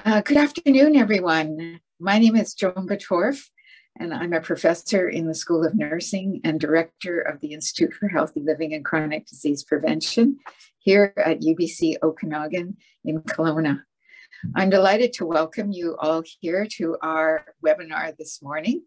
Good afternoon, everyone. My name is Joan Batorf, and I'm a professor in the School of Nursing and director of the Institute for Healthy Living and Chronic Disease Prevention here at UBC Okanagan in Kelowna. I'm delighted to welcome you all here to our webinar this morning.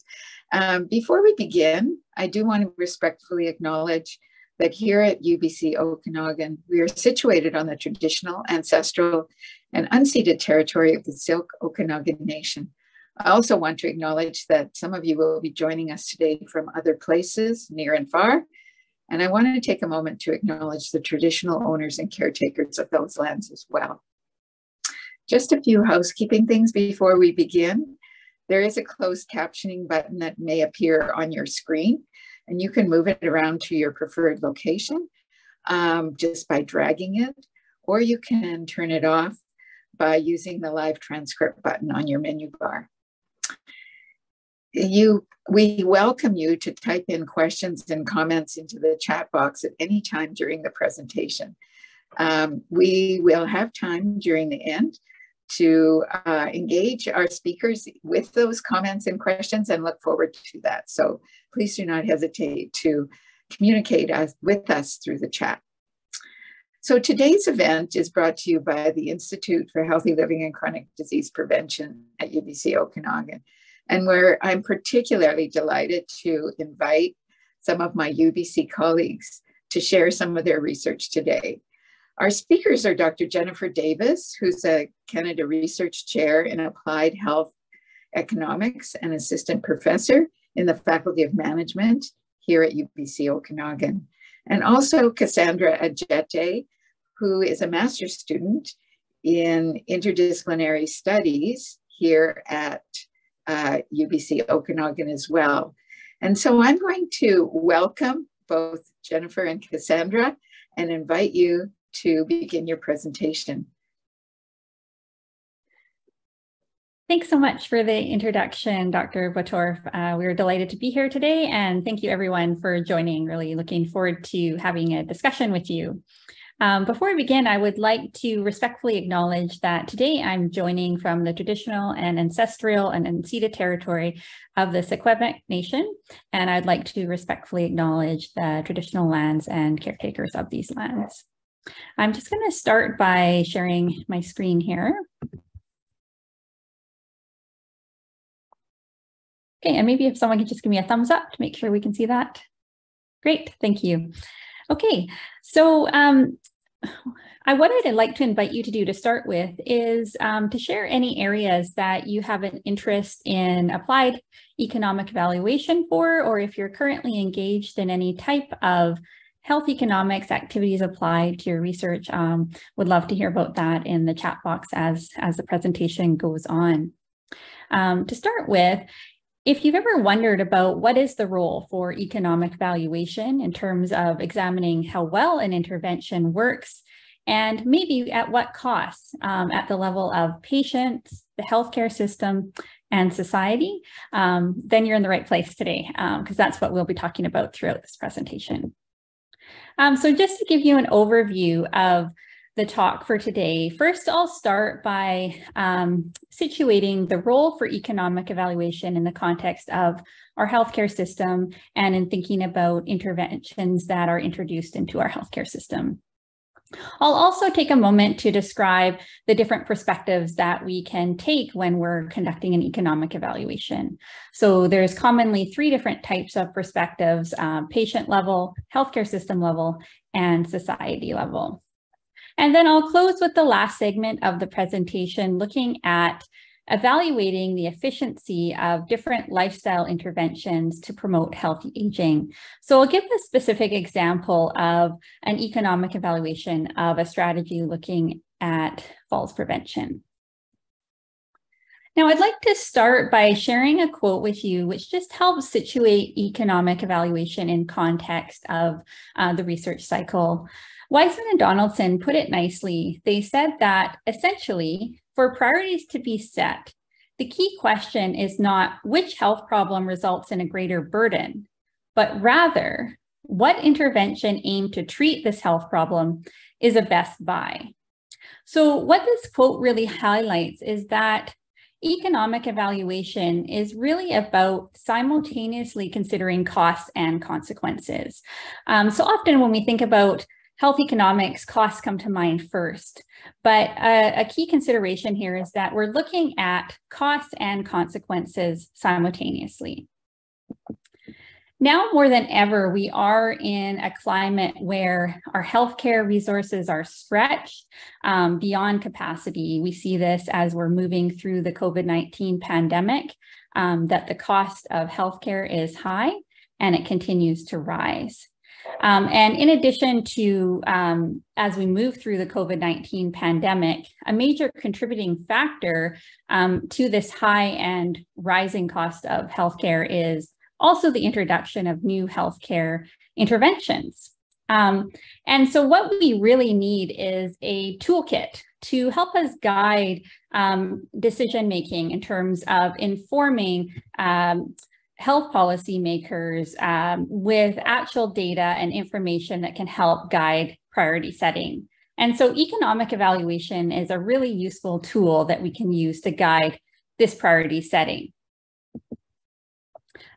Before we begin, I do want to respectfully acknowledge that here at UBC Okanagan, we are situated on the traditional, ancestral, and unceded territory of the Syilx Okanagan Nation. I also want to acknowledge that some of you will be joining us today from other places, near and far, and I want to take a moment to acknowledge the traditional owners and caretakers of those lands as well. Just a few housekeeping things before we begin. There is a closed captioning button that may appear on your screen, and you can move it around to your preferred location just by dragging it, or you can turn it off by using the live transcript button on your menu bar. We welcome you to type in questions and comments into the chat box at any time during the presentation. We will have time during the end to engage our speakers with those comments and questions and look forward to that. So please do not hesitate to communicate with us through the chat. So today's event is brought to you by the Institute for Healthy Living and Chronic Disease Prevention at UBC Okanagan, and where I'm particularly delighted to invite some of my UBC colleagues to share some of their research today. Our speakers are Dr. Jennifer Davis, who's a Canada Research Chair in Applied Health Economics and Assistant Professor in the Faculty of Management here at UBC Okanagan. And also Cassandra Adjetey, who is a master's student in interdisciplinary studies here at UBC Okanagan as well. And so I'm going to welcome both Jennifer and Cassandra and invite you to begin your presentation. Thanks so much for the introduction, Dr. Batorf. We're delighted to be here today, and thank you everyone for joining. Really looking forward to having a discussion with you. Before we begin, I would like to respectfully acknowledge that today I'm joining from the traditional and ancestral and unceded territory of the Secwepemc Nation, and I'd like to respectfully acknowledge the traditional lands and caretakers of these lands. I'm just going to start by sharing my screen here. Okay, and maybe if someone could just give me a thumbs up to make sure we can see that. Great, thank you. Okay, so what I'd like to invite you to do to start with is to share any areas that you have an interest in applied economic evaluation for, or if you're currently engaged in any type of health economics activities applied to your research. Would love to hear about that in the chat box as the presentation goes on. To start with, if you've ever wondered about what is the role for economic evaluation in terms of examining how well an intervention works, and maybe at what costs at the level of patients, the healthcare system, and society, then you're in the right place today, because that's what we'll be talking about throughout this presentation. So just to give you an overview of the talk for today, first I'll start by situating the role for economic evaluation in the context of our healthcare system and in thinking about interventions that are introduced into our healthcare system. I'll also take a moment to describe the different perspectives that we can take when we're conducting an economic evaluation. So there's commonly three different types of perspectives: patient level, healthcare system level, and society level. And then I'll close with the last segment of the presentation, looking at evaluating the efficiency of different lifestyle interventions to promote healthy aging. So I'll give a specific example of an economic evaluation of a strategy looking at falls prevention. Now, I'd like to start by sharing a quote with you, which just helps situate economic evaluation in context of the research cycle. Wiseman and Donaldson put it nicely. They said that essentially, for priorities to be set, the key question is not which health problem results in a greater burden, but rather what intervention aimed to treat this health problem is a best buy. So what this quote really highlights is that economic evaluation is really about simultaneously considering costs and consequences. So often when we think about health economics, costs come to mind first. But a key consideration here is that we're looking at costs and consequences simultaneously. Now more than ever, we are in a climate where our healthcare resources are stretched beyond capacity. We see this as we're moving through the COVID-19 pandemic, that the cost of healthcare is high and it continues to rise. And in addition to, as we move through the COVID-19 pandemic, a major contributing factor to this high and rising cost of healthcare is also the introduction of new healthcare interventions. And so what we really need is a toolkit to help us guide decision-making in terms of informing health policymakers with actual data and information that can help guide priority setting. And so economic evaluation is a really useful tool that we can use to guide this priority setting.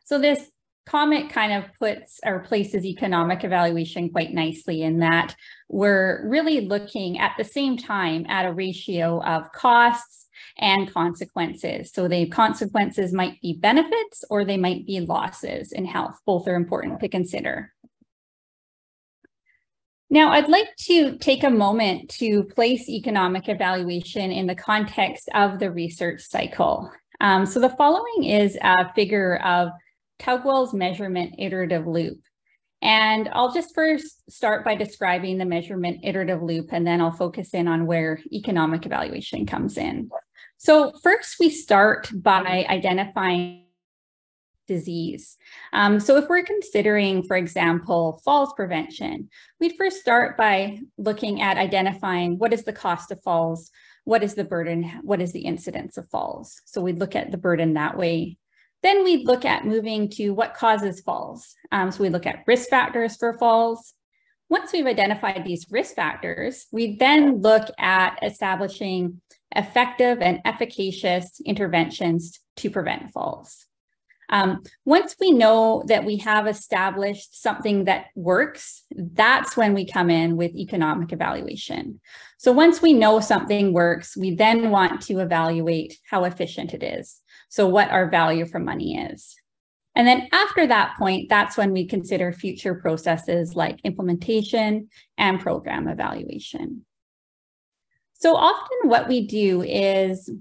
So this comment kind of puts or places economic evaluation quite nicely in that we're really looking at the same time at a ratio of costs and consequences. So the consequences might be benefits or they might be losses in health. Both are important to consider. Now, I'd like to take a moment to place economic evaluation in the context of the research cycle. So the following is a figure of Tugwell's measurement iterative loop. And I'll just first start by describing the measurement iterative loop, and then I'll focus in on where economic evaluation comes in. So first we start by identifying disease. So if we're considering, for example, falls prevention, we'd first start by looking at identifying what is the cost of falls, what is the burden, what is the incidence of falls. So we'd look at the burden that way. Then we look at moving to what causes falls. So we look at risk factors for falls. Once we've identified these risk factors, we then look at establishing effective and efficacious interventions to prevent falls. Once we know that we have established something that works, that's when we come in with economic evaluation. So once we know something works, we then want to evaluate how efficient it is. So what our value for money is. And then after that point, that's when we consider future processes like implementation and program evaluation. So often what we do is,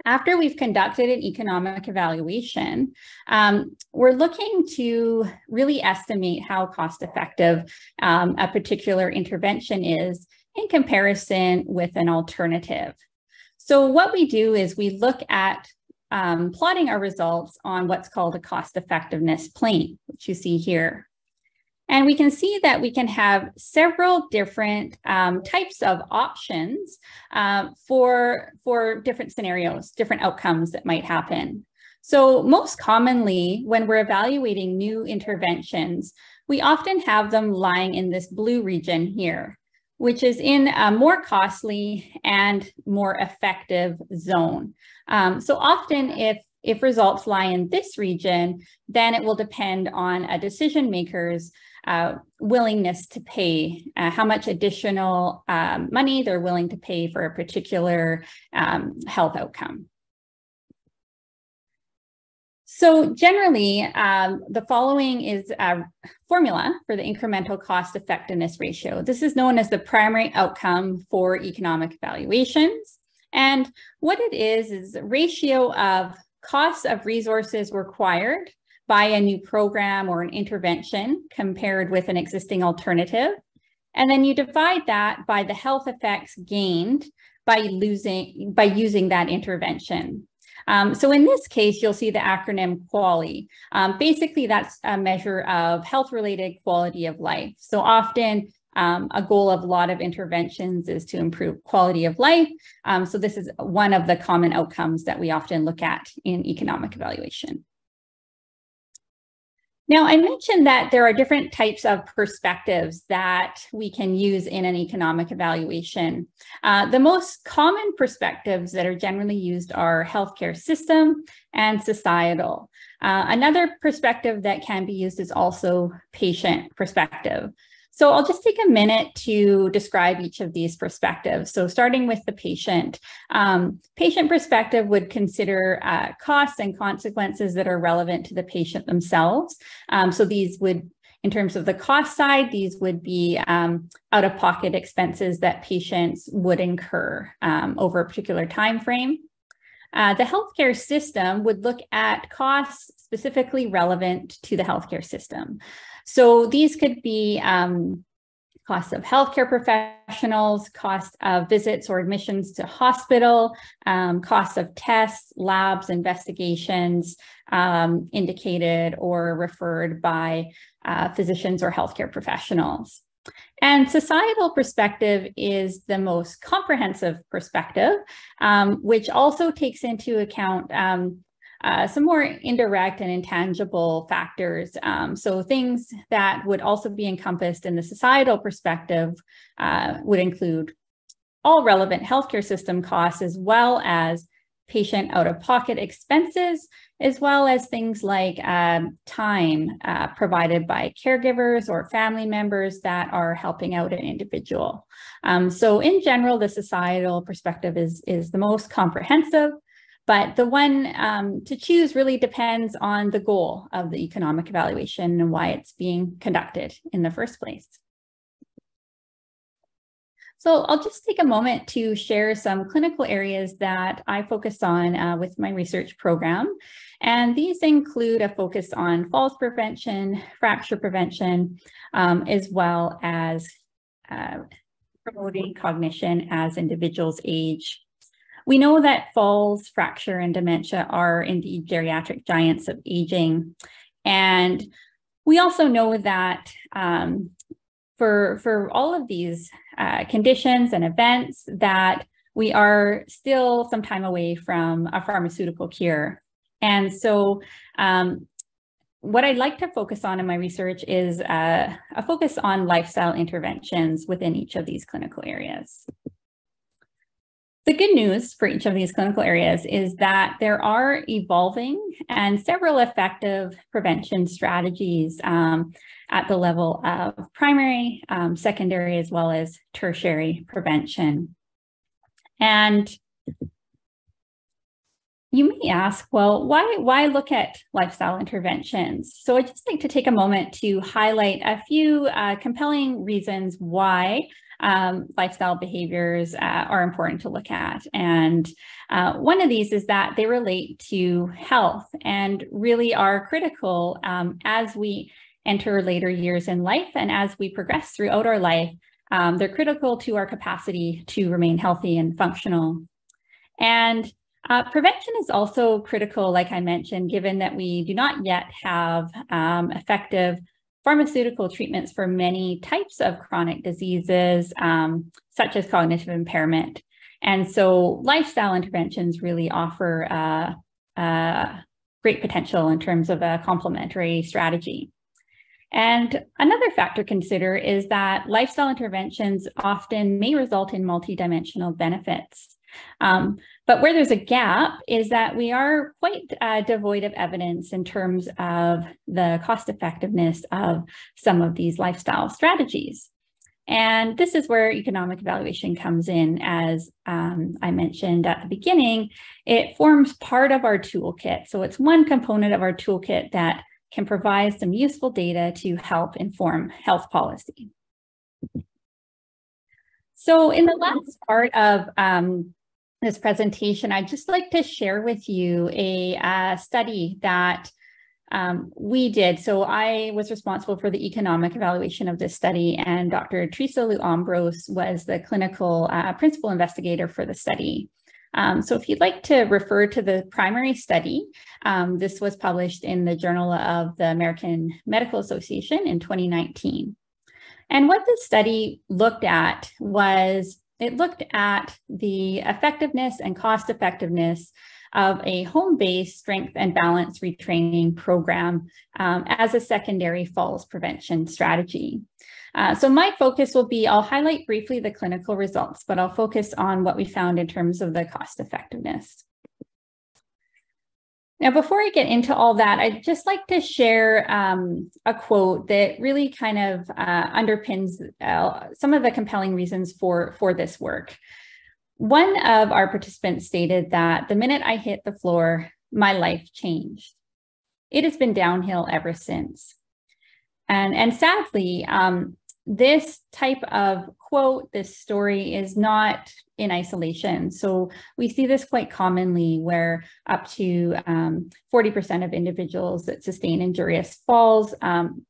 after we've conducted an economic evaluation, we're looking to really estimate how cost-effective a particular intervention is in comparison with an alternative. So what we do is we look at plotting our results on what's called a cost-effectiveness plane, which you see here. And we can see that we can have several different types of options for different scenarios, different outcomes that might happen. So most commonly, when we're evaluating new interventions, we often have them lying in this blue region here, which is in a more costly and more effective zone. So often if results lie in this region, then it will depend on a decision maker's willingness to pay, how much additional money they're willing to pay for a particular health outcome. So generally, the following is a formula for the incremental cost effectiveness ratio. This is known as the primary outcome for economic evaluations. And what it is a ratio of costs of resources required by a new program or an intervention compared with an existing alternative. And then you divide that by the health effects gained by using that intervention. So in this case, you'll see the acronym QALY. Basically, that's a measure of health-related quality of life. So often, a goal of a lot of interventions is to improve quality of life. So this is one of the common outcomes that we often look at in economic evaluation. Now, I mentioned that there are different types of perspectives that we can use in an economic evaluation. The most common perspectives that are generally used are healthcare system and societal. Another perspective that can be used is also patient perspective. So I'll just take a minute to describe each of these perspectives. So starting with the patient, patient perspective would consider costs and consequences that are relevant to the patient themselves. So these would, in terms of the cost side, these would be out-of-pocket expenses that patients would incur over a particular time frame. The healthcare system would look at costs specifically relevant to the healthcare system. So these could be costs of healthcare professionals, cost of visits or admissions to hospital, costs of tests, labs, investigations indicated or referred by physicians or healthcare professionals. And societal perspective is the most comprehensive perspective, which also takes into account some more indirect and intangible factors. So things that would also be encompassed in the societal perspective would include all relevant healthcare system costs, as well as patient out-of-pocket expenses, as well as things like time provided by caregivers or family members that are helping out an individual. So in general, the societal perspective is the most comprehensive. But the one to choose really depends on the goal of the economic evaluation and why it's being conducted in the first place. So I'll just take a moment to share some clinical areas that I focus on with my research program. And these include a focus on falls prevention, fracture prevention, as well as promoting cognition as individuals age. We know that falls, fracture, and dementia are indeed geriatric giants of aging. And we also know that for all of these conditions and events, that we are still some time away from a pharmaceutical cure. And so what I'd like to focus on in my research is a focus on lifestyle interventions within each of these clinical areas. The good news for each of these clinical areas is that there are evolving and several effective prevention strategies at the level of primary, secondary, as well as tertiary prevention. And you may ask, well, why look at lifestyle interventions? So I'd just like to take a moment to highlight a few compelling reasons why lifestyle behaviors are important to look at. And one of these is that they relate to health and really are critical as we enter later years in life and as we progress throughout our life. They're critical to our capacity to remain healthy and functional. And prevention is also critical, like I mentioned, given that we do not yet have effective pharmaceutical treatments for many types of chronic diseases, such as cognitive impairment. And so lifestyle interventions really offer great potential in terms of a complementary strategy. And another factor to consider is that lifestyle interventions often may result in multidimensional benefits. But where there's a gap is that we are quite devoid of evidence in terms of the cost effectiveness of some of these lifestyle strategies. And this is where economic evaluation comes in. As I mentioned at the beginning, it forms part of our toolkit. So it's one component of our toolkit that can provide some useful data to help inform health policy. So in the last part of this presentation, I'd just like to share with you a study that we did. So I was responsible for the economic evaluation of this study, and Dr. Teresa Lu-Ambros was the clinical principal investigator for the study. So if you'd like to refer to the primary study, this was published in the Journal of the American Medical Association in 2019. And what this study looked at was, it looked at the effectiveness and cost effectiveness of a home-based strength and balance retraining program as a secondary falls prevention strategy. So my focus will be, I'll highlight briefly the clinical results, but I'll focus on what we found in terms of the cost effectiveness. Now, before I get into all that, I'd just like to share a quote that really kind of underpins some of the compelling reasons for this work. One of our participants stated that the minute I hit the floor, my life changed. It has been downhill ever since. And sadly, this type of quote, this story is not in isolation. So we see this quite commonly where up to 40% of individuals that sustain injurious falls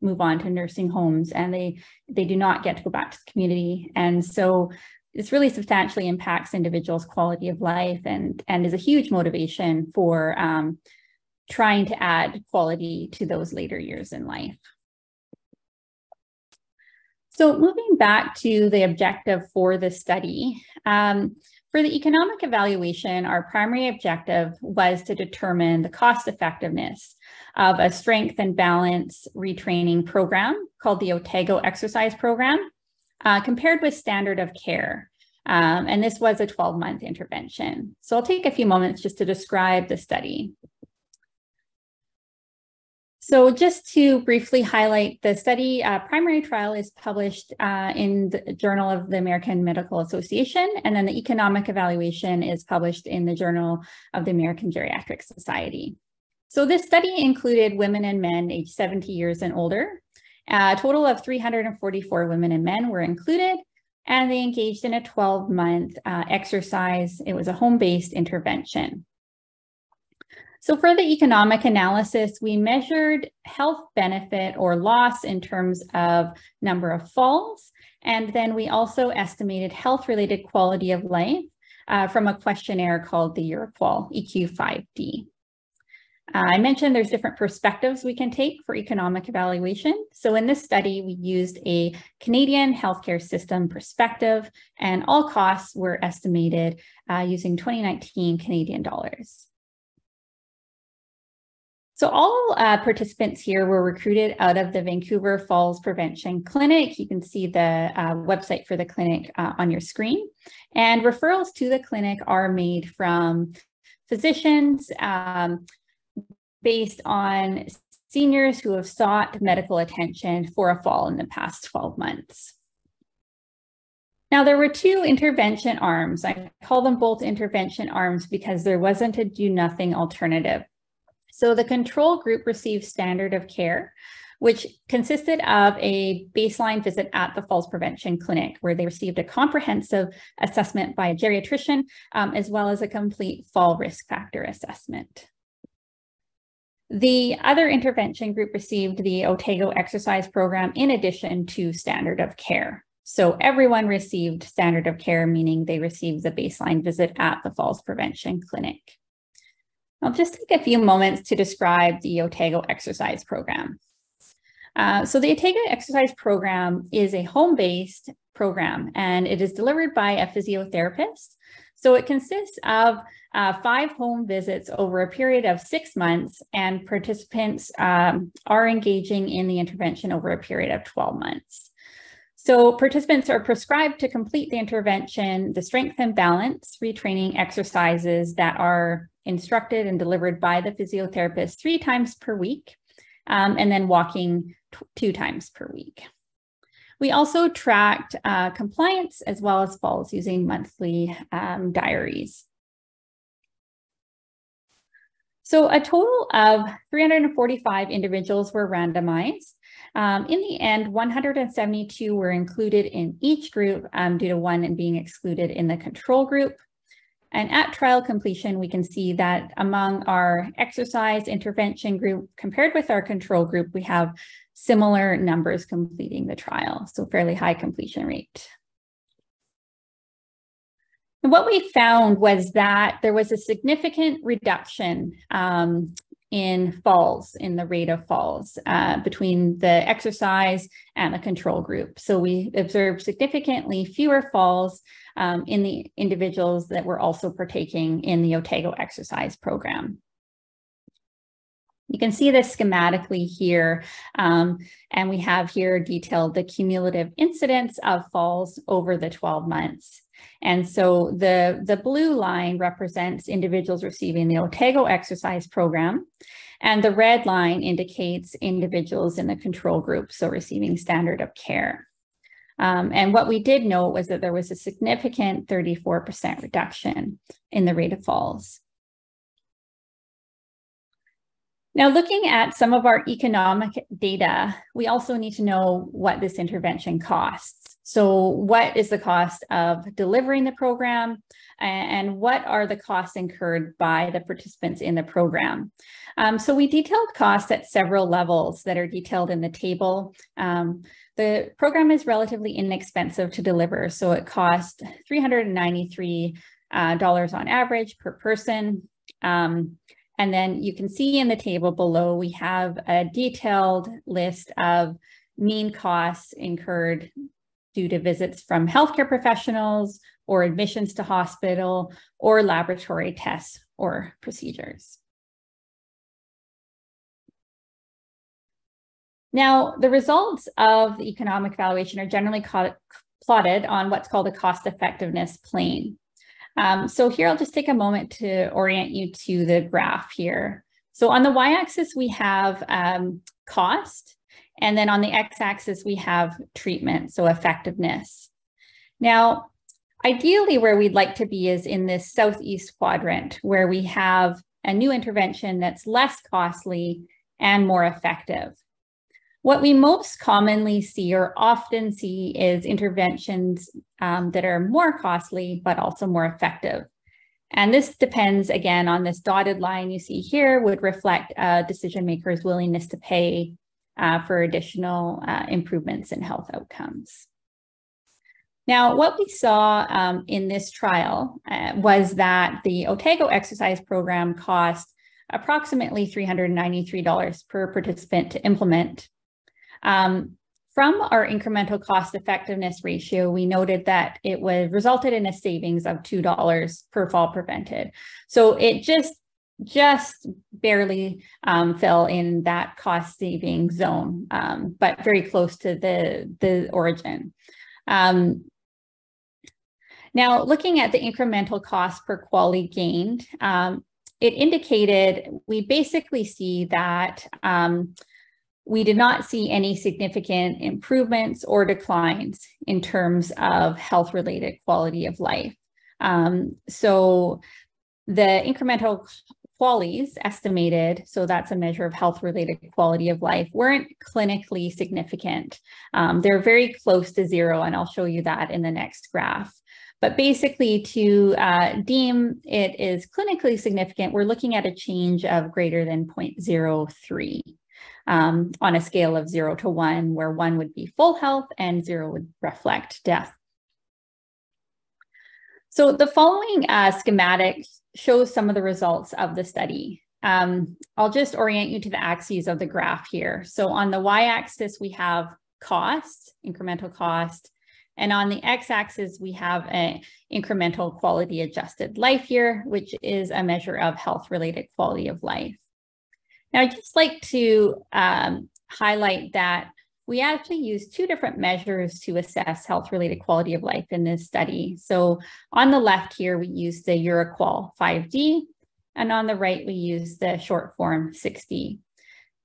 move on to nursing homes, and they do not get to go back to the community. And so this really substantially impacts individuals' quality of life and is a huge motivation for trying to add quality to those later years in life. So moving back to the objective for the study, for the economic evaluation, our primary objective was to determine the cost effectiveness of a strength and balance retraining program called the Otago Exercise Program, compared with standard of care. And this was a 12-month intervention. So I'll take a few moments just to describe the study. So just to briefly highlight the study, primary trial is published in the Journal of the American Medical Association, and then the economic evaluation is published in the Journal of the American Geriatric Society. So this study included women and men aged 70 years and older. A total of 344 women and men were included, and they engaged in a 12-month exercise. It was a home-based intervention. So for the economic analysis, we measured health benefit or loss in terms of number of falls, and then we also estimated health-related quality of life from a questionnaire called the EuroQual EQ5D. I mentioned there's different perspectives we can take for economic evaluation. So in this study, we used a Canadian healthcare system perspective, and all costs were estimated using 2019 Canadian dollars. So all participants here were recruited out of the Vancouver Falls Prevention Clinic. You can see the website for the clinic on your screen. And referrals to the clinic are made from physicians based on seniors who have sought medical attention for a fall in the past 12 months. Now, there were two intervention arms. I call them both intervention arms because there wasn't a do-nothing alternative. So the control group received standard of care, which consisted of a baseline visit at the Falls Prevention Clinic, where they received a comprehensive assessment by a geriatrician, as well as a complete fall risk factor assessment. The other intervention group received the Otago Exercise Program in addition to standard of care. So everyone received standard of care, meaning they received the baseline visit at the Falls Prevention Clinic. I'll just take a few moments to describe the Otago Exercise Program. So the Otago Exercise Program is a home-based program, and it is delivered by a physiotherapist. So it consists of 5 home visits over a period of 6 months, and participants are engaging in the intervention over a period of 12 months. So participants are prescribed to complete the intervention, the strength and balance retraining exercises that are instructed and delivered by the physiotherapist 3 times per week, and then walking 2 times per week. We also tracked compliance as well as falls using monthly diaries. So a total of 345 individuals were randomized. In the end, 172 were included in each group due to one being excluded in the control group. And at trial completion, we can see that among our exercise intervention group, compared with our control group, we have similar numbers completing the trial, so fairly high completion rate. And what we found was that there was a significant reduction in falls, in the rate of falls between the exercise and the control group. So we observed significantly fewer falls in the individuals that were also partaking in the Otago exercise program. You can see this schematically here, and we have here detailed the cumulative incidence of falls over the 12 months. And so the blue line represents individuals receiving the Otago exercise program, and the red line indicates individuals in the control group, so receiving standard of care. And what we did note was that there was a significant 34% reduction in the rate of falls. Now, looking at some of our economic data, we also need to know what this intervention costs. So what is the cost of delivering the program, and what are the costs incurred by the participants in the program? So we detailed costs at several levels that are detailed in the table. The program is relatively inexpensive to deliver, so it cost $393 on average per person. And then you can see in the table below, we have a detailed list of mean costs incurred due to visits from healthcare professionals or admissions to hospital or laboratory tests or procedures. Now, the results of the economic evaluation are generally plotted on what's called a cost effectiveness plane. So here, I'll just take a moment to orient you to the graph here. So on the y-axis, we have cost, and then on the x-axis, we have treatment, so effectiveness. Now, ideally, where we'd like to be is in this southeast quadrant, where we have a new intervention that's less costly and more effective. What we most commonly see or often see is interventions that are more costly, but also more effective. And this depends, again, on this dotted line you see here would reflect a decision maker's willingness to pay for additional improvements in health outcomes. Now, what we saw in this trial was that the Otago exercise program cost approximately $393 per participant to implement. From our incremental cost effectiveness ratio, we noted that it resulted in a savings of $2 per fall prevented. So it just barely fell in that cost saving zone, but very close to the origin. Now, looking at the incremental cost per QALY gained, it indicated we basically see that we did not see any significant improvements or declines in terms of health-related quality of life. So the incremental QALYs estimated, so that's a measure of health-related quality of life, weren't clinically significant. They're very close to zero, and I'll show you that in the next graph. But basically, to deem it is clinically significant, we're looking at a change of greater than 0.03 on a scale of 0 to 1, where 1 would be full health and 0 would reflect death. So the following schematic shows some of the results of the study. I'll just orient you to the axes of the graph here. So on the y-axis, we have cost, incremental cost. And on the x-axis, we have an incremental quality adjusted life year, which is a measure of health-related quality of life. Now, I'd just like to highlight that we actually used two different measures to assess health-related quality of life in this study. So on the left here, we used the EuroQol 5D, and on the right, we used the short form 6D.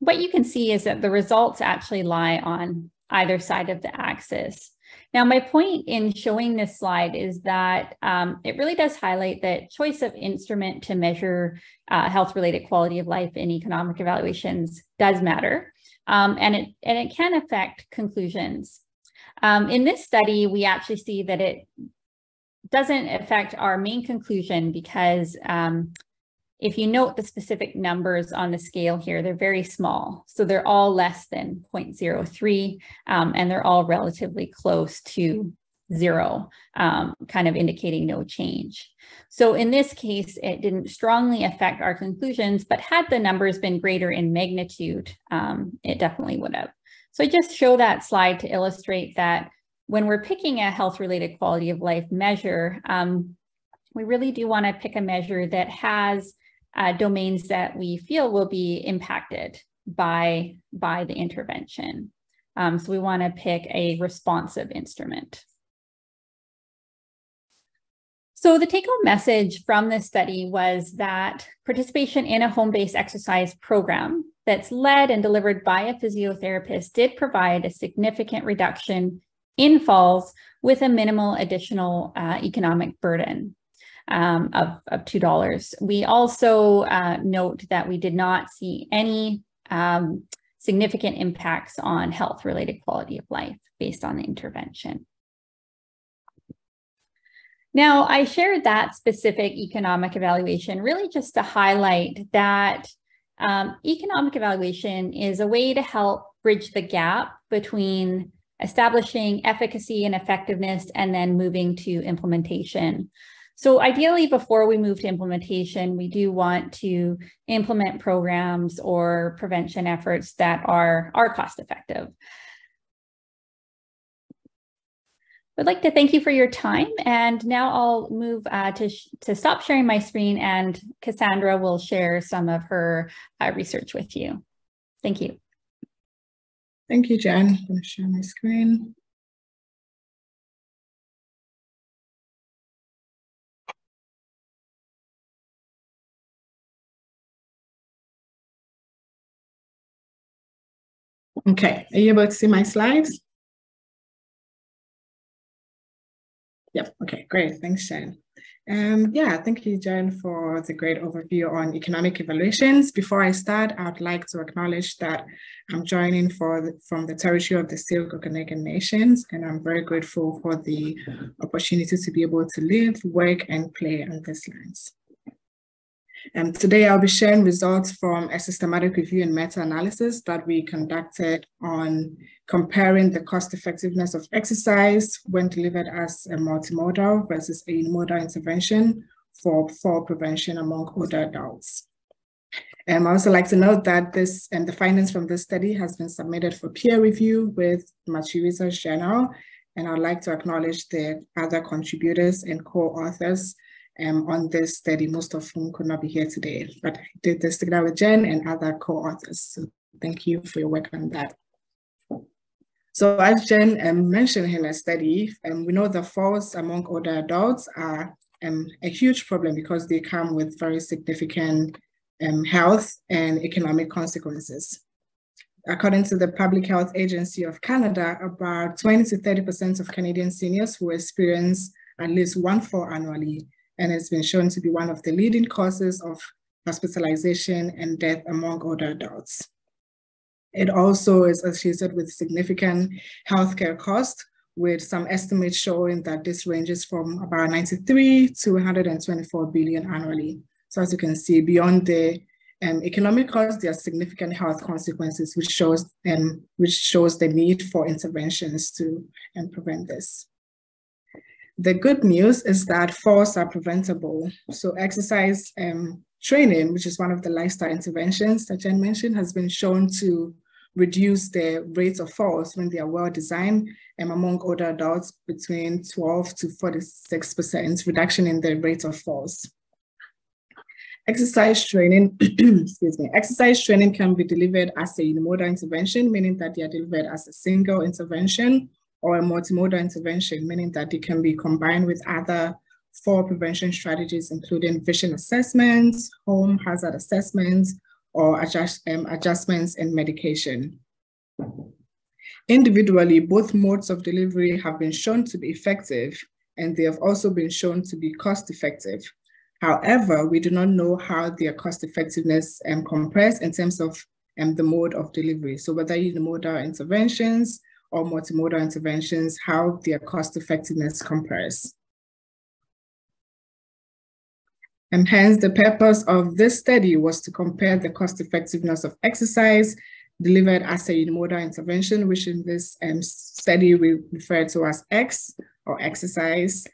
What you can see is that the results actually lie on either side of the axis. Now, my point in showing this slide is that it really does highlight that choice of instrument to measure health-related quality of life in economic evaluations does matter, and it can affect conclusions. In this study, we actually see that it doesn't affect our main conclusion because if you note the specific numbers on the scale here, they're very small. So they're all less than 0.03, and they're all relatively close to 0, kind of indicating no change. So in this case, it didn't strongly affect our conclusions, but had the numbers been greater in magnitude, it definitely would have. So I just show that slide to illustrate that when we're picking a health-related quality of life measure, we really do want to pick a measure that has domains that we feel will be impacted by the intervention. So we want to pick a responsive instrument. So the take-home message from this study was that participation in a home-based exercise program that's led and delivered by a physiotherapist did provide a significant reduction in falls with a minimal additional economic burden of $2. We also note that we did not see any significant impacts on health-related quality of life based on the intervention. Now, I shared that specific economic evaluation really just to highlight that economic evaluation is a way to help bridge the gap between establishing efficacy and effectiveness and then moving to implementation. So ideally, before we move to implementation, we do want to implement programs or prevention efforts that are cost effective. I'd like to thank you for your time, and now I'll move to stop sharing my screen, and Cassandra will share some of her research with you. Thank you. Thank you, Jen. I'm going to share my screen. Okay, are you able to see my slides? Yep, okay, great, thanks, Jen. Yeah, thank you, Jen, for the great overview on economic evaluations. Before I start, I would like to acknowledge that I'm joining from the territory of the UBC Okanagan Nations, and I'm very grateful for the opportunity to be able to live, work, and play on these lands. Today, I'll be sharing results from a systematic review and meta-analysis that we conducted on comparing the cost-effectiveness of exercise when delivered as a multimodal versus a unimodal intervention for fall prevention among older adults. I also like to note that the findings from this study has been submitted for peer review with Machu Research Journal, and I'd like to acknowledge the other contributors and co-authors on this study, most of whom could not be here today, but I did this together with Jen and other co-authors. So thank you for your work on that. So as Jen mentioned in her study, we know the falls among older adults are a huge problem because they come with very significant health and economic consequences. According to the Public Health Agency of Canada, about 20 to 30% of Canadian seniors will experience at least one fall annually, and it's been shown to be one of the leading causes of hospitalization and death among older adults. It also is associated with significant healthcare costs, with some estimates showing that this ranges from about 93 to 124 billion annually. So as you can see, beyond the economic costs, there are significant health consequences, which shows the need for interventions to prevent this. The good news is that falls are preventable. So exercise training, which is one of the lifestyle interventions that Jen mentioned, has been shown to reduce the rates of falls when they are well designed among older adults between 12 to 46% reduction in the rate of falls. Exercise training, excuse me, exercise training can be delivered as a unimodal intervention, meaning that they are delivered as a single intervention, or a multimodal intervention, meaning that they can be combined with other fall prevention strategies, including vision assessments, home hazard assessments, or adjustments in medication. Individually, both modes of delivery have been shown to be effective, and they have also been shown to be cost-effective. However, we do not know how their cost-effectiveness compares in terms of the mode of delivery. So whether unimodal interventions or multimodal interventions, how their cost-effectiveness compares. And hence, the purpose of this study was to compare the cost-effectiveness of exercise delivered as a unimodal intervention, which in this study we refer to as X, or exercise,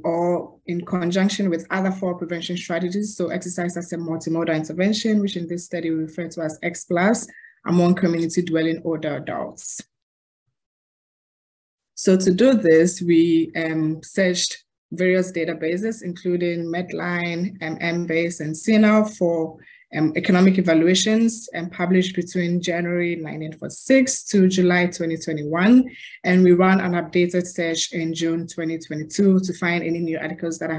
or in conjunction with other fall prevention strategies. So exercise as a multimodal intervention, which in this study we refer to as X+, among community dwelling older adults. So to do this, we searched various databases, including Medline, Embase, and CNL for economic evaluations published between January 1946 to July 2021. And we ran an updated search in June 2022 to find any new articles that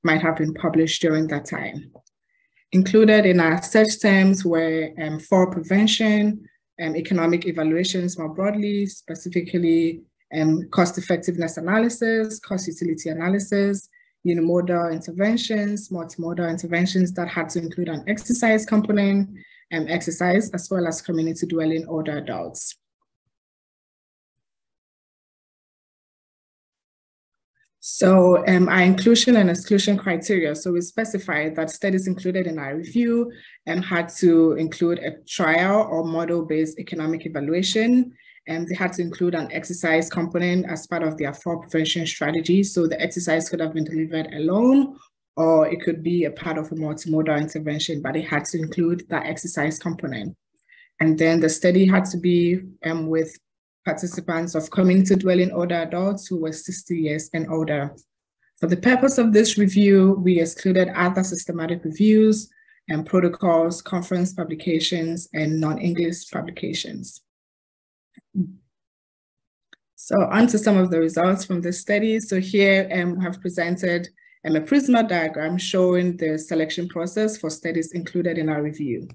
might have been published during that time. Included in our search terms were fall prevention, economic evaluations more broadly, specifically cost effectiveness analysis, cost utility analysis, unimodal interventions, multimodal interventions that had to include an exercise component, exercise, as well as community dwelling older adults. So our inclusion and exclusion criteria. So we specified that studies included in our review had to include a trial or model-based economic evaluation. They had to include an exercise component as part of their fall prevention strategy. So the exercise could have been delivered alone, or it could be a part of a multimodal intervention, but it had to include that exercise component. And then the study had to be with participants of community dwelling older adults who were 60 years and older. For the purpose of this review, we excluded other systematic reviews and protocols, conference publications, and non-English publications. So on to some of the results from this study. So here we have presented a PRISMA diagram showing the selection process for studies included in our review.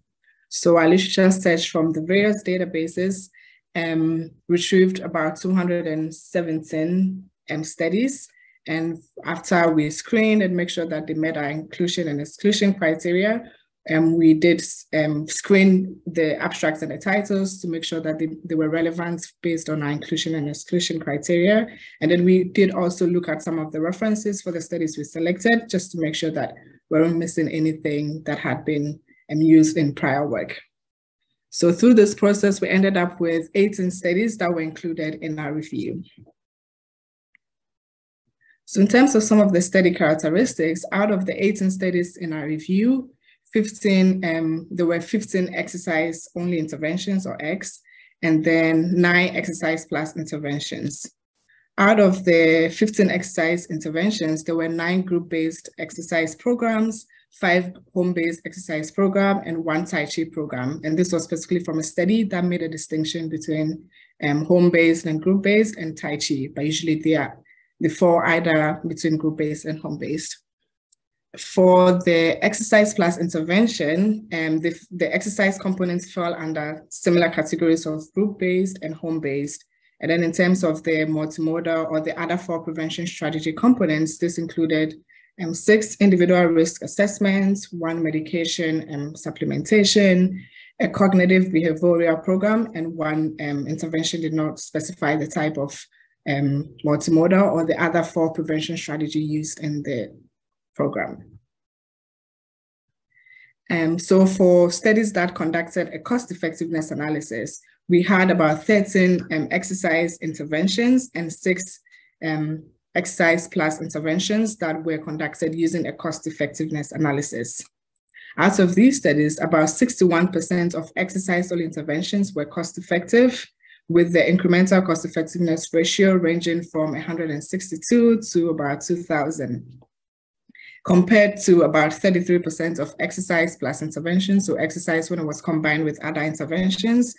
So our literature search from the various databases retrieved about 217 studies. And after we screened and make sure that they met our inclusion and exclusion criteria, we did screen the abstracts and the titles to make sure that they were relevant based on our inclusion and exclusion criteria. And then we did also look at some of the references for the studies we selected, just to make sure that we weren't missing anything that had been used in prior work. So through this process, we ended up with 18 studies that were included in our review. So in terms of some of the study characteristics, out of the 18 studies in our review, there were 15 exercise-only interventions, or X, and then 9 exercise plus interventions. Out of the 15 exercise interventions, there were 9 group-based exercise programs, 5 home-based exercise program, and 1 Tai Chi program. And this was specifically from a study that made a distinction between home-based and group-based and Tai Chi, but usually they fall either between group-based and home-based. For the exercise plus intervention, the exercise components fell under similar categories of group-based and home-based. And then in terms of the multimodal or the other fall prevention strategy components, this included 6 individual risk assessments, 1 medication supplementation, a cognitive behavioral program, and 1 intervention did not specify the type of multimodal or the other fall prevention strategy used in the program. So for studies that conducted a cost effectiveness analysis, we had about 13 exercise interventions and 6 exercise plus interventions that were conducted using a cost effectiveness analysis. Out of these studies, about 61% of exercise-only interventions were cost effective, with the incremental cost effectiveness ratio ranging from 162 to about 2,000, compared to about 33% of exercise plus interventions, so exercise when it was combined with other interventions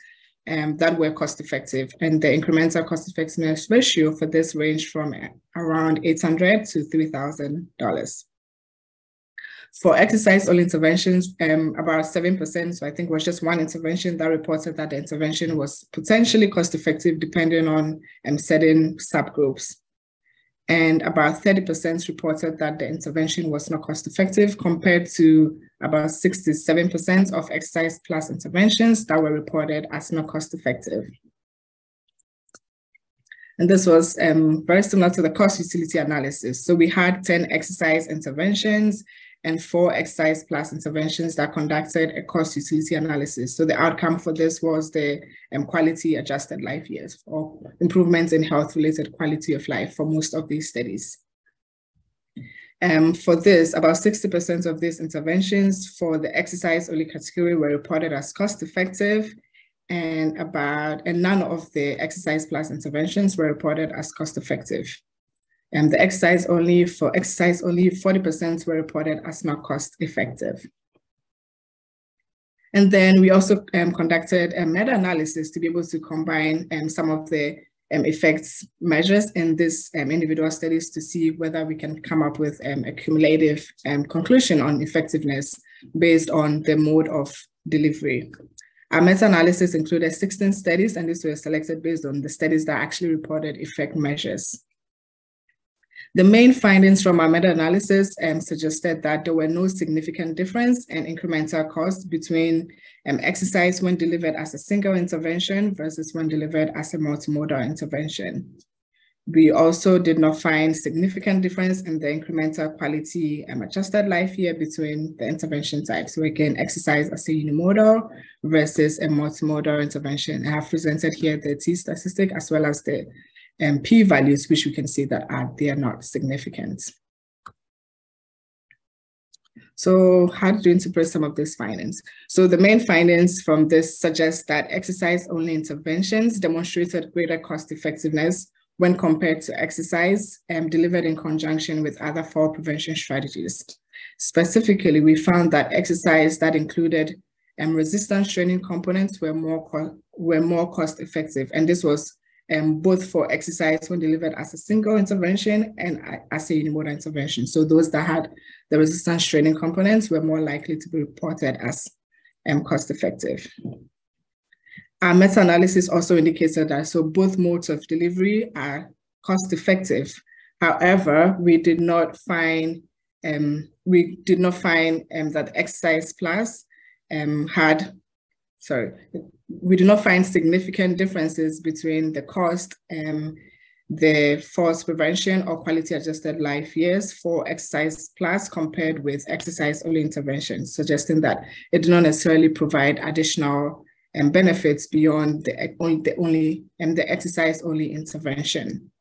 that were cost effective. And the incremental cost effectiveness ratio for this ranged from around $800 to $3,000. For exercise-only interventions, about 7%, so I think it was just 1 intervention that reported that the intervention was potentially cost-effective depending on certain subgroups. And about 30% reported that the intervention was not cost-effective, compared to about 67% of exercise plus interventions that were reported as not cost-effective. And this was very similar to the cost utility analysis. So we had 10 exercise interventions, and 4 exercise plus interventions that conducted a cost utility analysis. So the outcome for this was the quality adjusted life years, or improvements in health related quality of life for most of these studies. For this, about 60% of these interventions for the exercise only category were reported as cost effective, and none of the exercise plus interventions were reported as cost effective. The exercise only, 40% were reported as not cost effective. And then we also conducted a meta-analysis to be able to combine some of the effects measures in this individual studies to see whether we can come up with a cumulative conclusion on effectiveness based on the mode of delivery. Our meta-analysis included 16 studies, and these were selected based on the studies that actually reported effect measures. The main findings from our meta-analysis suggested that there were no significant difference in incremental cost between exercise when delivered as a single intervention versus when delivered as a multimodal intervention. We also did not find significant difference in the incremental quality adjusted life year between the intervention types. So again, exercise as a unimodal versus a multimodal intervention. I have presented here the T statistic as well as the p-values, which we can see that they are not significant. So how to interpret some of these findings? So the main findings from this suggest that exercise-only interventions demonstrated greater cost effectiveness when compared to exercise delivered in conjunction with other fall prevention strategies. Specifically, we found that exercise that included resistance training components were more cost effective, and this was both for exercise when delivered as a single intervention and as a unimodal intervention. So those that had the resistance training components were more likely to be reported as cost effective. Our meta-analysis also indicated that both modes of delivery are cost effective. However, we did not find that exercise plus we do not find significant differences between the cost and the falls prevention or quality adjusted life years for exercise plus compared with exercise only interventions, suggesting that it did not necessarily provide additional benefits beyond the exercise only intervention.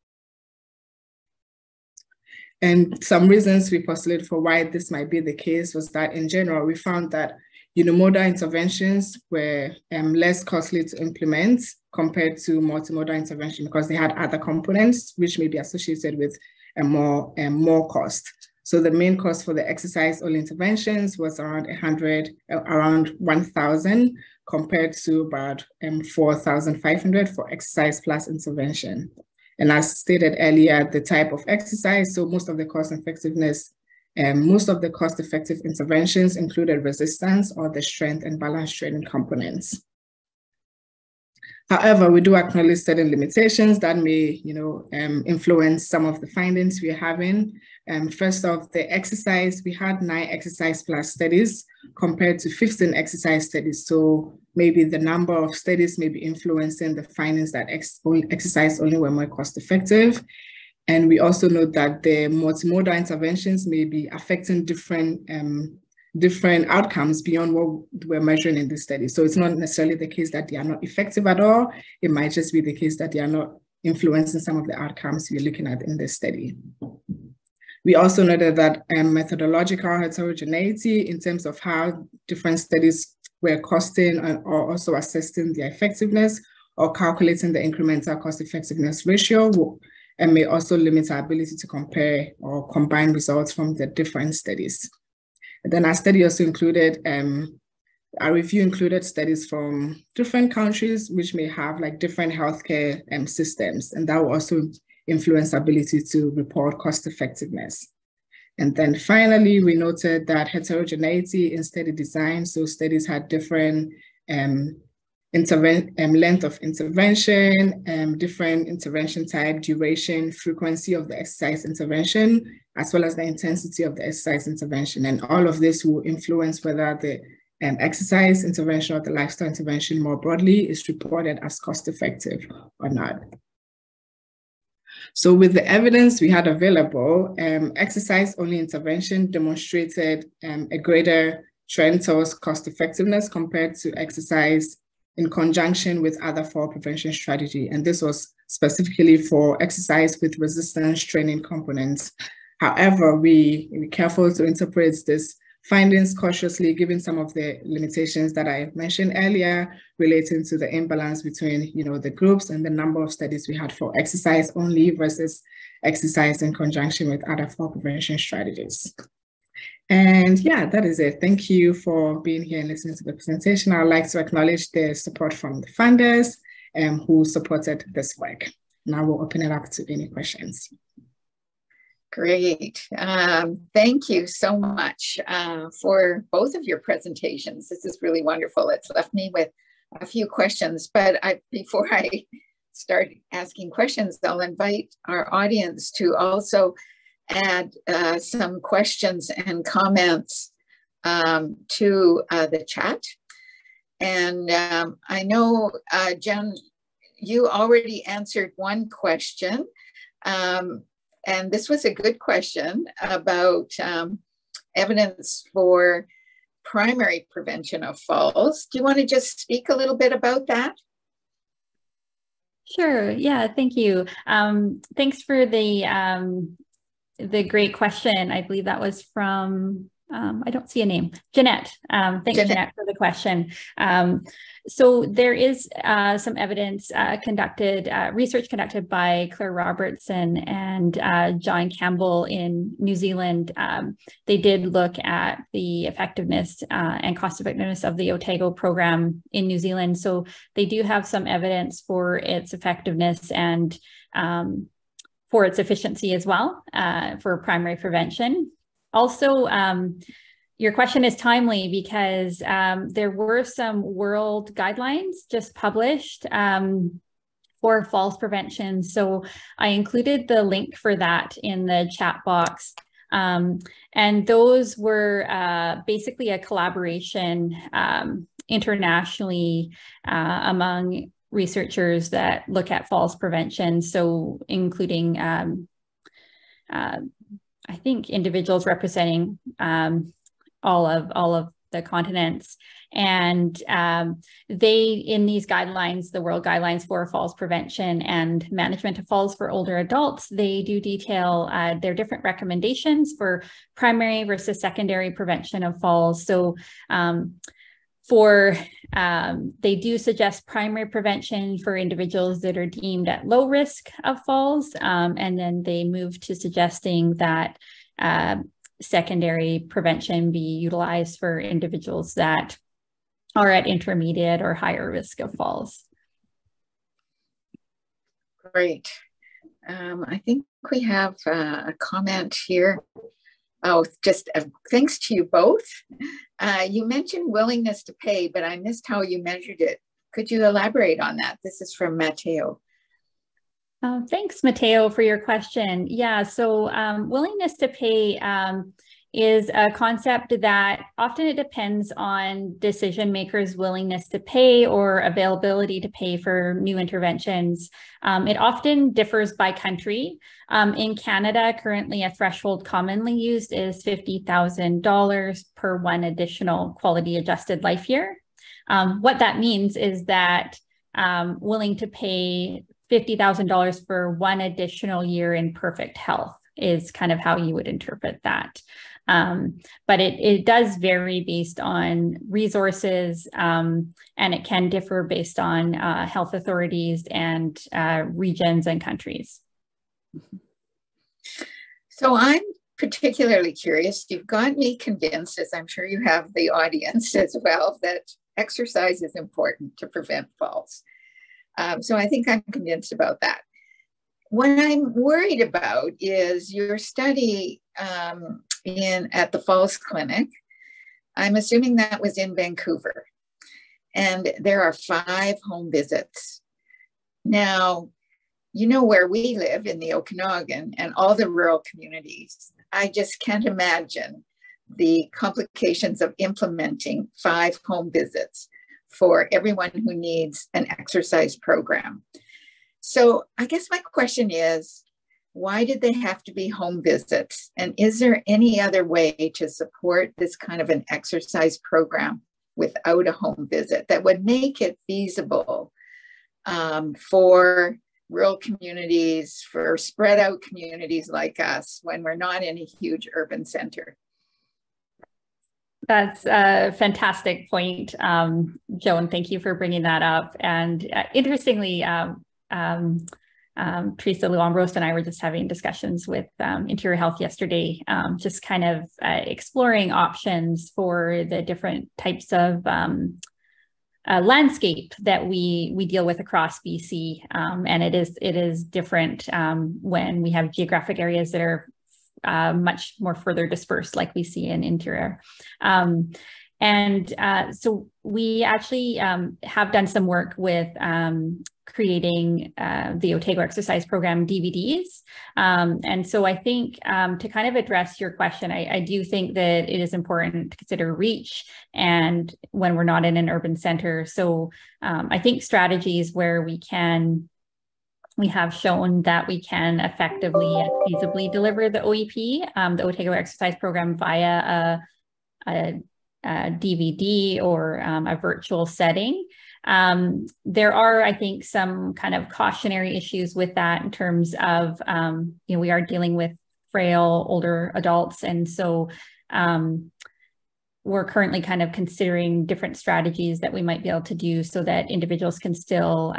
And some reasons we postulated for why this might be the case was that in general, we found that unimodal interventions were less costly to implement compared to multimodal intervention because they had other components which may be associated with more cost. So the main cost for the exercise-only interventions was around 1,000 compared to about 4,500 for exercise plus intervention. And as stated earlier, the type of exercise, so most of the cost-effective interventions included resistance or the strength and balance training components. However, we do acknowledge certain limitations that may, influence some of the findings we're having. First off, the exercise, we had 9 exercise plus studies compared to 15 exercise studies. So maybe the number of studies may be influencing the findings that exercise only were more cost effective. And we also know that the multimodal interventions may be affecting different outcomes beyond what we're measuring in this study. So it's not necessarily the case that they are not effective at all. It might just be the case that they are not influencing some of the outcomes we're looking at in this study. We also noted that methodological heterogeneity in terms of how different studies were costing or also assessing their effectiveness or calculating the incremental cost effectiveness ratio and may also limit our ability to compare or combine results from the different studies. And then our study also included, our review included studies from different countries which may have like different healthcare systems, and that will also influence our ability to report cost effectiveness. And then finally, we noted that heterogeneity in study design, so studies had different length of intervention, different intervention type, duration, frequency of the exercise intervention, as well as the intensity of the exercise intervention. And all of this will influence whether the exercise intervention or the lifestyle intervention more broadly is reported as cost effective or not. So with the evidence we had available, exercise-only intervention demonstrated a greater trend towards cost effectiveness compared to exercise in conjunction with other fall prevention strategy. And this was specifically for exercise with resistance training components. However, we're careful to interpret this findings cautiously, given some of the limitations that I mentioned earlier relating to the imbalance between, the groups and the number of studies we had for exercise only versus exercise in conjunction with other fall prevention strategies. And yeah, that is it. Thank you for being here and listening to the presentation. I'd like to acknowledge the support from the funders who supported this work. Now we'll open it up to any questions. Great. Thank you so much for both of your presentations. This is really wonderful. It's left me with a few questions, but before I start asking questions, I'll invite our audience to also add some questions and comments to the chat. And I know, Jen, you already answered one question. And this was a good question about evidence for primary prevention of falls. Do you want to just speak a little bit about that? Sure. Yeah. Thank you. Thanks for the great question. I believe that was from, I don't see a name, Jeanette. Thanks, Jeanette, for the question. So there is some evidence research conducted by Claire Robertson and John Campbell in New Zealand. They did look at the effectiveness and cost effectiveness of the Otago program in New Zealand. So they do have some evidence for its effectiveness and for its efficiency as well for primary prevention. Also, your question is timely because there were some world guidelines just published for falls prevention. So I included the link for that in the chat box. And those were basically a collaboration internationally among researchers that look at falls prevention. So including, I think, individuals representing all of the continents. And they, in these guidelines, the world guidelines for falls prevention and management of falls for older adults, they do detail their different recommendations for primary versus secondary prevention of falls. So they do suggest primary prevention for individuals that are deemed at low risk of falls. And then they move to suggesting that secondary prevention be utilized for individuals that are at intermediate or higher risk of falls. Great. I think we have a comment here. Oh, just thanks to you both. You mentioned willingness to pay, but I missed how you measured it. Could you elaborate on that? This is from Matteo. Thanks, Matteo, for your question. Yeah, so willingness to pay is a concept that often it depends on decision makers' willingness to pay or availability to pay for new interventions. It often differs by country. In Canada, currently a threshold commonly used is $50,000 per one additional quality adjusted life year. What that means is that willing to pay $50,000 for one additional year in perfect health is kind of how you would interpret that. But it does vary based on resources, and it can differ based on health authorities and regions and countries. So I'm particularly curious. You've got me convinced, as I'm sure you have the audience as well, that exercise is important to prevent falls. So I think I'm convinced about that. What I'm worried about is your study at the Falls Clinic. I'm assuming that was in Vancouver. And there are 5 home visits. Now, you know where we live in the Okanagan and all the rural communities. I just can't imagine the complications of implementing 5 home visits for everyone who needs an exercise program. So I guess my question is, Why did they have to be home visits? And is there any other way to support this kind of an exercise program without a home visit that would make it feasible for rural communities, for spread out communities like us when we're not in a huge urban center? That's a fantastic point, Joan. Thank you for bringing that up. And interestingly, Teresa Luambros and I were just having discussions with Interior Health yesterday, just kind of exploring options for the different types of landscape that we deal with across BC. And it is different when we have geographic areas that are much more further dispersed, like we see in Interior. So we actually have done some work with creating the Otago Exercise Program DVDs. And so I think to kind of address your question, I do think that it is important to consider reach and when we're not in an urban center. So I think strategies where we have shown that we can effectively and feasibly deliver the OEP, the Otago Exercise Program, via a DVD or a virtual setting. There are, I think, some kind of cautionary issues with that in terms of, we are dealing with frail, older adults. And so we're currently kind of considering different strategies that we might be able to do so that individuals can still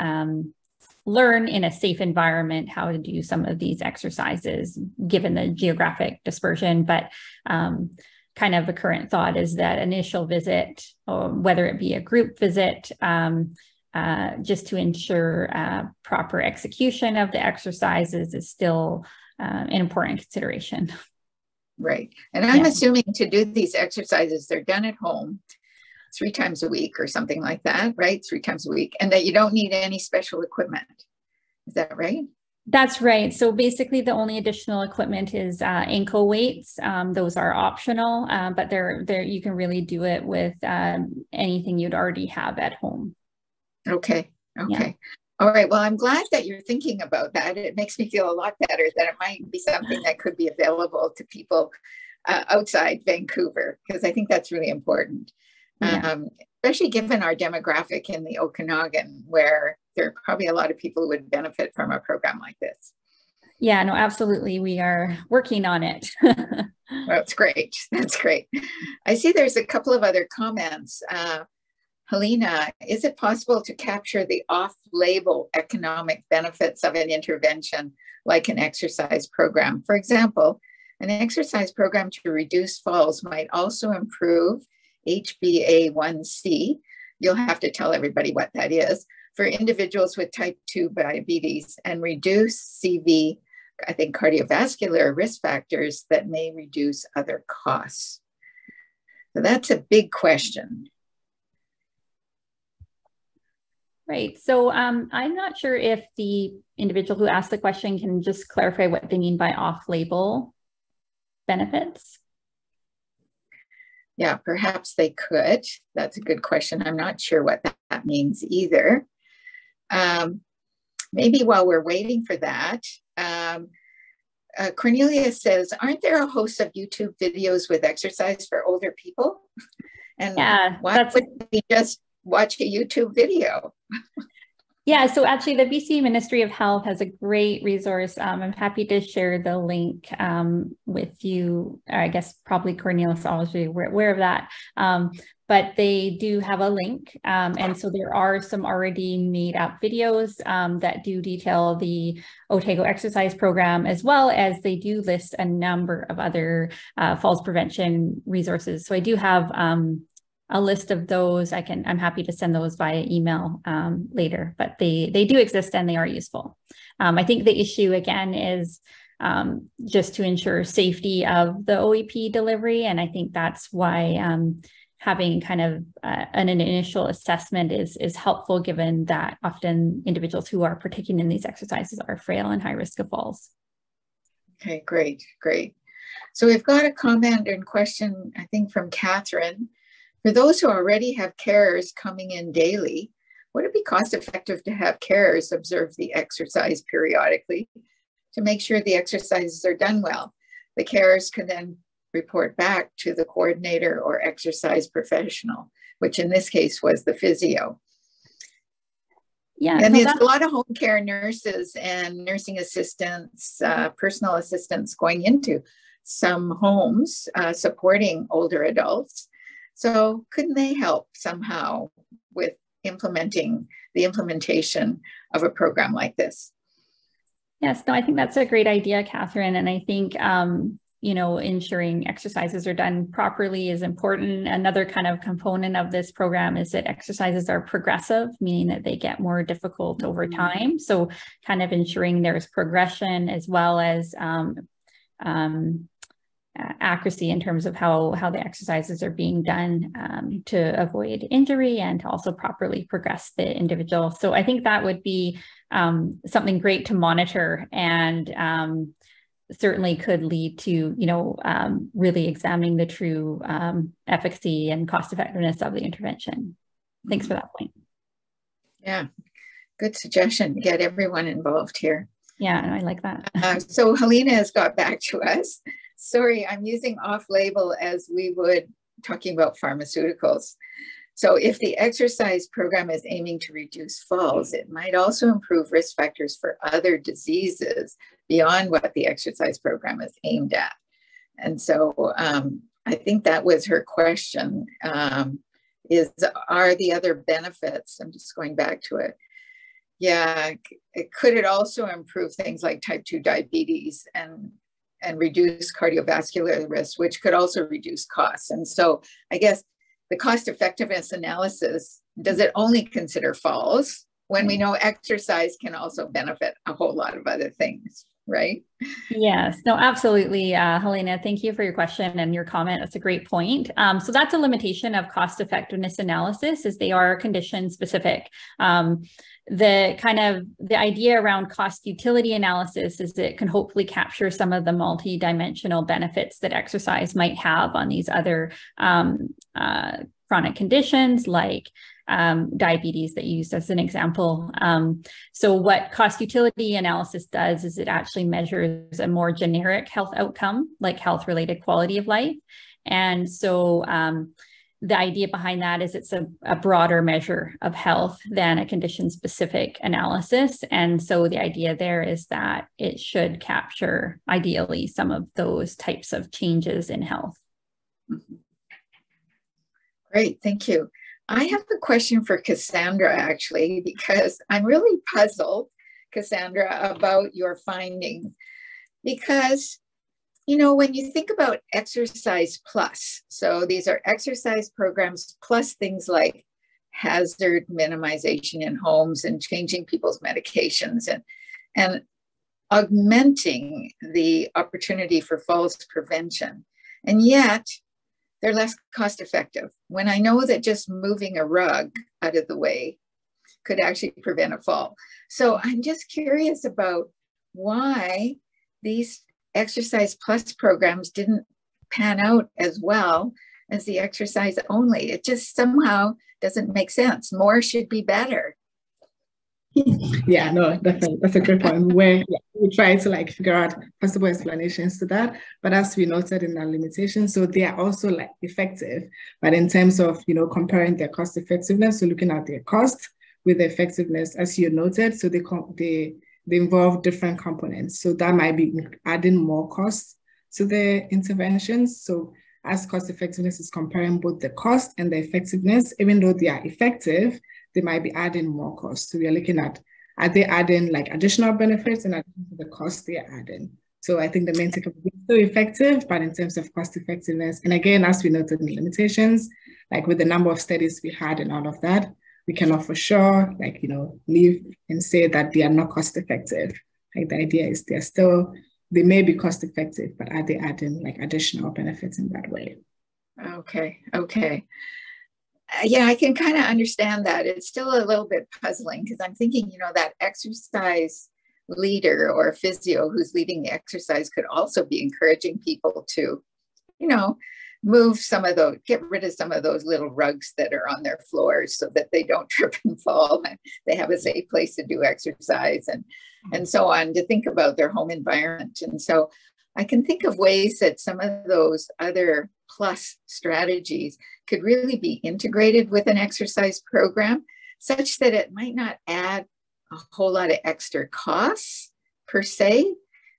learn in a safe environment how to do some of these exercises, given the geographic dispersion. But kind of the current thought is that initial visit, or whether it be a group visit, just to ensure proper execution of the exercises is still an important consideration. Right. And I'm assuming to do these exercises, they're done at home 3 times a week or something like that, right? 3 times a week, and that you don't need any special equipment. Is that right? That's right. So basically the only additional equipment is ankle weights. Those are optional, but they're you can really do it with anything you'd already have at home. Okay. Yeah. All right. Well, I'm glad that you're thinking about that. It makes me feel a lot better that it might be something that could be available to people outside Vancouver, because I think that's really important. Especially given our demographic in the Okanagan, where there are probably a lot of people who would benefit from a program like this. Yeah, no, absolutely. We are working on it. Well, that's great. That's great. I see there's a couple of other comments. Helena, is it possible to capture the off-label economic benefits of an intervention like an exercise program? For example, an exercise program to reduce falls might also improve HbA1c. You'll have to tell everybody what that is, for individuals with type 2 diabetes, and reduce CV, I think, cardiovascular risk factors that may reduce other costs. So that's a big question. Right. So I'm not sure if the individual who asked the question can just clarify what they mean by off-label benefits. Yeah, perhaps they could. That's a good question. I'm not sure what that means either. Maybe while we're waiting for that, Cornelia says, aren't there a host of YouTube videos with exercise for older people? And why would we just watch a YouTube video? Yeah, so actually the BC Ministry of Health has a great resource. I'm happy to share the link with you. I guess probably Cornelius is already aware of that. But they do have a link. And so there are some already made up videos that do detail the Otago exercise program, as well as they do list a number of other falls prevention resources. So I do have a list of those. I'm happy to send those via email later, but they do exist and they are useful. I think the issue again is just to ensure safety of the OEP delivery. And I think that's why having kind of an initial assessment is helpful, given that often individuals who are partaking in these exercises are frail and high risk of falls. Okay, great. So we've got a comment and question, I think, from Catherine. For those who already have carers coming in daily, would it be cost effective to have carers observe the exercise periodically to make sure the exercises are done well. The carers can then report back to the coordinator or exercise professional, which in this case was the physio. Yeah, and there's a lot of home care nurses and nursing assistants, personal assistants going into some homes supporting older adults. So couldn't they help somehow with the implementation of a program like this? Yes, no, I think that's a great idea, Catherine. And I think, you know, ensuring exercises are done properly is important. Another kind of component of this program is that exercises are progressive, meaning that they get more difficult over time. So kind of ensuring there's progression as well as accuracy in terms of how the exercises are being done to avoid injury and to also properly progress the individual. So I think that would be something great to monitor, and certainly could lead to, you know, really examining the true efficacy and cost effectiveness of the intervention. Thanks for that point. Yeah, good suggestion. Get everyone involved here. Yeah, I like that. So Helena has got back to us. Sorry, I'm using off-label as we would talking about pharmaceuticals. So if the exercise program is aiming to reduce falls, it might also improve risk factors for other diseases beyond what the exercise program is aimed at. And so I think that was her question, are the other benefits, I'm just going back to it. Yeah, could it also improve things like type 2 diabetes and reduce cardiovascular risk, which could also reduce costs? And so I guess the cost effectiveness analysis, does it only consider falls when we know exercise can also benefit a whole lot of other things, right? Yes, no, absolutely. Helena, thank you for your question and your comment. That's a great point. So that's a limitation of cost effectiveness analysis, is they are condition specific. The idea around cost utility analysis is that it can hopefully capture some of the multi-dimensional benefits that exercise might have on these other chronic conditions like diabetes that you used as an example. So what cost utility analysis does is it actually measures a more generic health outcome, like health-related quality of life. And so the idea behind that is it's a broader measure of health than a condition-specific analysis. And so the idea there is that it should capture, ideally, some of those types of changes in health. Mm-hmm. Great, thank you. I have a question for Cassandra, actually, because I'm really puzzled, Cassandra, about your findings. Because, you know, when you think about exercise plus, so these are exercise programs plus things like hazard minimization in homes and changing people's medications and augmenting the opportunity for falls prevention. And yet, they're less cost effective, when I know that just moving a rug out of the way could actually prevent a fall. So I'm just curious about why these exercise plus programs didn't pan out as well as the exercise only. It just somehow doesn't make sense. More should be better. Yeah, no, definitely. That's a good point. Where we try to figure out possible explanations to that, but as we noted in our limitations, so they are also effective, but in terms of comparing their cost effectiveness, so looking at their cost with the effectiveness, as you noted, so they involve different components. So that might be adding more cost to the interventions. So as cost effectiveness is comparing both the cost and the effectiveness, even though they are effective, they might be adding more cost. So we are looking at, are they adding additional benefits in addition to the cost they are adding? So I think the main takeaway is still effective, but in terms of cost effectiveness, and again, as we noted in the limitations, with the number of studies we had and all of that, we cannot for sure, leave and say that they are not cost effective. The idea is they may be cost effective, but are they adding additional benefits in that way? Okay. Yeah, I can kind of understand that. It's still a little bit puzzling because I'm thinking, that exercise leader or physio who's leading the exercise could also be encouraging people to, move some of those, get rid of some of those little rugs that are on their floors so that they don't trip and fall. And they have a safe place to do exercise and so on, to think about their home environment. And so I can think of ways that some of those other plus strategies could really be integrated with an exercise program, such that it might not add a whole lot of extra costs per se,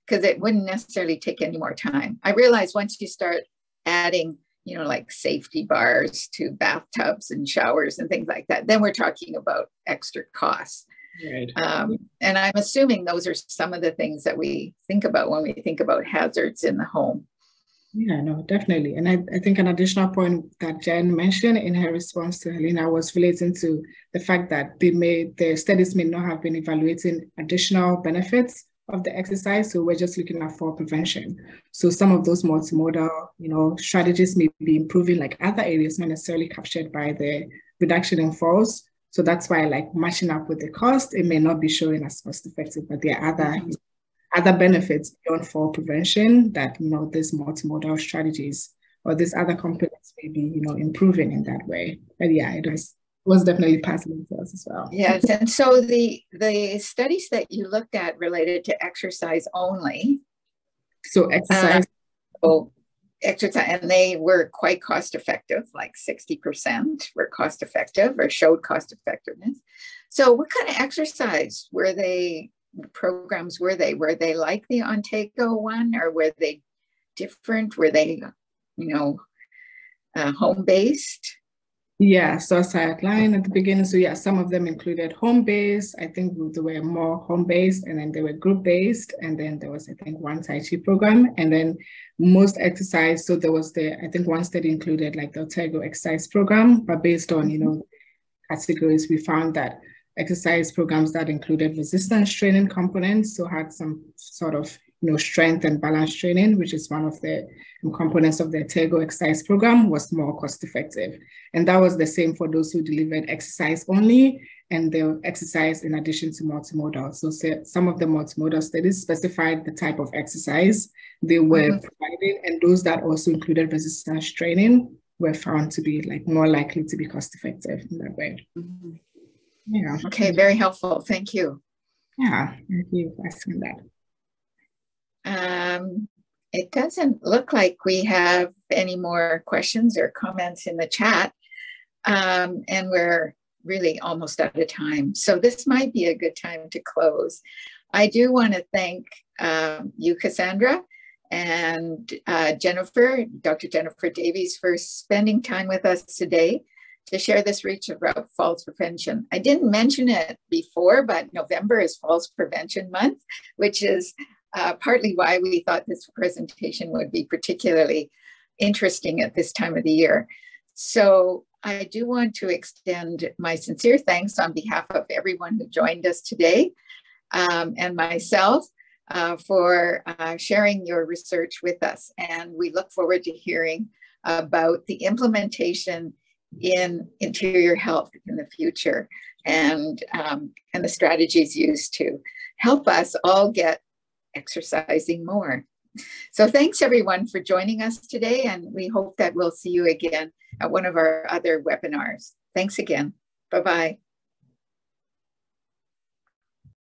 because it wouldn't necessarily take any more time. I realize once you start adding, you know, like safety bars to bathtubs and showers and things like that, then we're talking about extra costs. Right. And I'm assuming those are some of the things that we think about when we think about hazards in the home. Yeah, no, definitely. And I think an additional point that Jen mentioned in her response to Helena was relating to the fact that the studies may not have been evaluating additional benefits of the exercise. So we're just looking at fall prevention. So some of those multimodal, you know, strategies may be improving like other areas, not necessarily captured by the reduction in falls. So that's why, like, matching up with the cost, it may not be showing as cost effective, but there are other benefits beyond fall prevention that, you know, these multimodal strategies or these other components may be, you know, improving in that way. But yeah, it was definitely passing to us as well. Yes, and so the studies that you looked at related to exercise only. So exercise. Exercise, and they were quite cost effective, like 60% were cost effective or showed cost effectiveness. So what kind of exercise programs were they? Were they like the Ontario one, or were they different? Were they, you know, home-based? Yeah, so as I outlined at the beginning, so yeah, some of them included home-based. I think they were more home-based, and then they were group-based, and then there was, I think, one Tai Chi program, and then most exercise. So there was I think one study included like the Ontario exercise program, but based on, you know, categories, we found that exercise programs that included resistance training components, so had some sort of, you know, strength and balance training, which is one of the components of the Ontario exercise program, was more cost effective. And that was the same for those who delivered exercise only and the exercise in addition to multimodal. So some of the multimodal studies specified the type of exercise they were providing, and those that also included resistance training were found to be like more likely to be cost effective in that way. Yeah. Okay, very helpful. Thank you. Yeah, thank you for asking that. It doesn't look like we have any more questions or comments in the chat, and we're really almost out of time. So this might be a good time to close. I do want to thank you, Cassandra, and Jennifer, Dr. Jennifer Davies, for spending time with us today to share this reach about falls prevention. I didn't mention it before, but November is Falls Prevention Month, which is partly why we thought this presentation would be particularly interesting at this time of the year. So I do want to extend my sincere thanks on behalf of everyone who joined us today, and myself, for sharing your research with us. And we look forward to hearing about the implementation in interior health in the future, and the strategies used to help us all get exercising more. So thanks everyone for joining us today, and we hope that we'll see you again at one of our other webinars. Thanks again. Bye-bye.